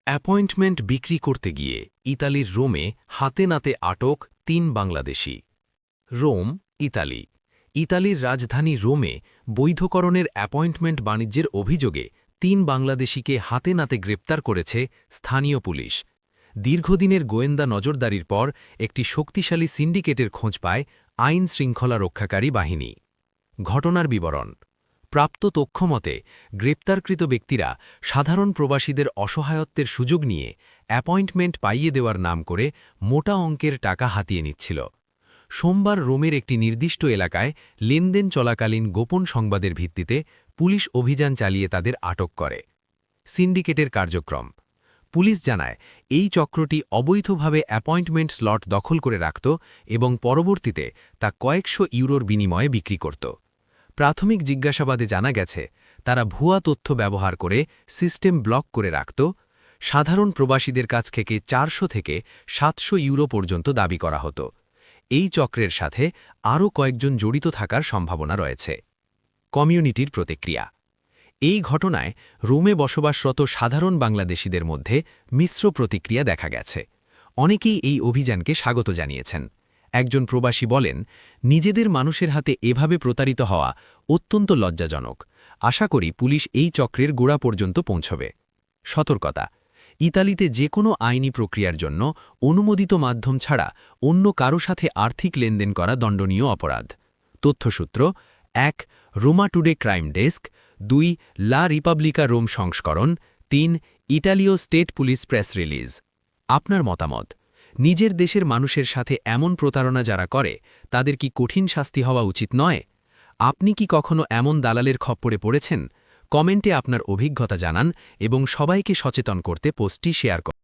Appointment বিক্রি করতে গিয়ে ইতালির রোমে হাতে নাতে আটক ৩ বাংলাদেশি। Rome, Italy. ইতালির রাজধানী রোমে বৈধকরণের অ্যাপয়েন্টমেন্ট বাণিজ্যের অভিযোগে ৩ বাংলাদেশিকে হাতে নাতে গ্রেপ্তার করেছে স্থানীয় পুলিশ। দীর্ঘদিনের গোয়েন্দা নজরদারির পর একটি শক্তিশালী সিন্ডিকেটের খোঁজ পায় আইন শৃঙ্খলা রক্ষাকারী বাহিনী। ঘটনার বিবরণ। প্রাপ্ত তথ্যমতে গ্রেপ্তারকৃত ব্যক্তিরা সাধারণ প্রবাসীদের অসহায়ত্বের সুযোগ নিয়ে অ্যাপয়েন্টমেন্ট পাইয়ে দেওয়ার নাম করে মোটা অঙ্কের টাকা হাতিয়ে নিচ্ছিল। সোমবার রোমের একটি নির্দিষ্ট এলাকায় লেনদেন চলাকালীন গোপন সংবাদের ভিত্তিতে পুলিশ অভিযান চালিয়ে তাদের আটক করে। সিন্ডিকেটের কার্যক্রম। পুলিশ জানায়, এই চক্রটি অবৈধভাবে অ্যাপয়েন্টমেন্ট স্লট দখল করে রাখত এবং পরবর্তীতে তা কয়েকশো ইউরোর বিনিময়ে বিক্রি করত। প্রাথমিক জিজ্ঞাসাবাদে জানা গেছে, তারা ভুয়া তথ্য ব্যবহার করে সিস্টেম ব্লক করে রাখত। সাধারণ প্রবাসীদের কাছ থেকে ৪০০ থেকে ৭০০ ইউরো পর্যন্ত দাবি করা হতো। এই চক্রের সাথে আরও কয়েকজন জড়িত থাকার সম্ভাবনা রয়েছে। কমিউনিটির প্রতিক্রিয়া। এই ঘটনায় রোমে বসবাসরত সাধারণ বাংলাদেশিদের মধ্যে মিশ্র প্রতিক্রিয়া দেখা গেছে। অনেকেই এই অভিযানকে স্বাগত জানিয়েছেন। একজন প্রবাসী বলেন, নিজেদের মানুষের হাতে এভাবে প্রতারিত হওয়া অত্যন্ত লজ্জাজনক। আশা করি পুলিশ এই চক্রের গোড়া পর্যন্ত পৌঁছবে। সতর্কতা। ইতালিতে যে কোনো আইনি প্রক্রিয়ার জন্য অনুমোদিত মাধ্যম ছাড়া অন্য কারো সাথে আর্থিক লেনদেন করা দণ্ডনীয় অপরাধ। তথ্যসূত্র: ১. Ruma today crime desk, ২. লা রিপাবলিকা রোম সংস্করণ, ৩. ইটালীয় স্টেট পুলিশ প্রেস রিলিজ। আপনার মতামত। নিজের দেশের মানুষের সাথে এমন প্রতারণা যারা করে, তাদের কি কঠিন শাস্তি হওয়া উচিত নয়? আপনি কি কখনো এমন দালালের খপ্পরে পড়েছেন? কমেন্টে আপনার অভিজ্ঞতা জানান এবং সবাইকে সচেতন করতে পোস্টটি শেয়ার করুন।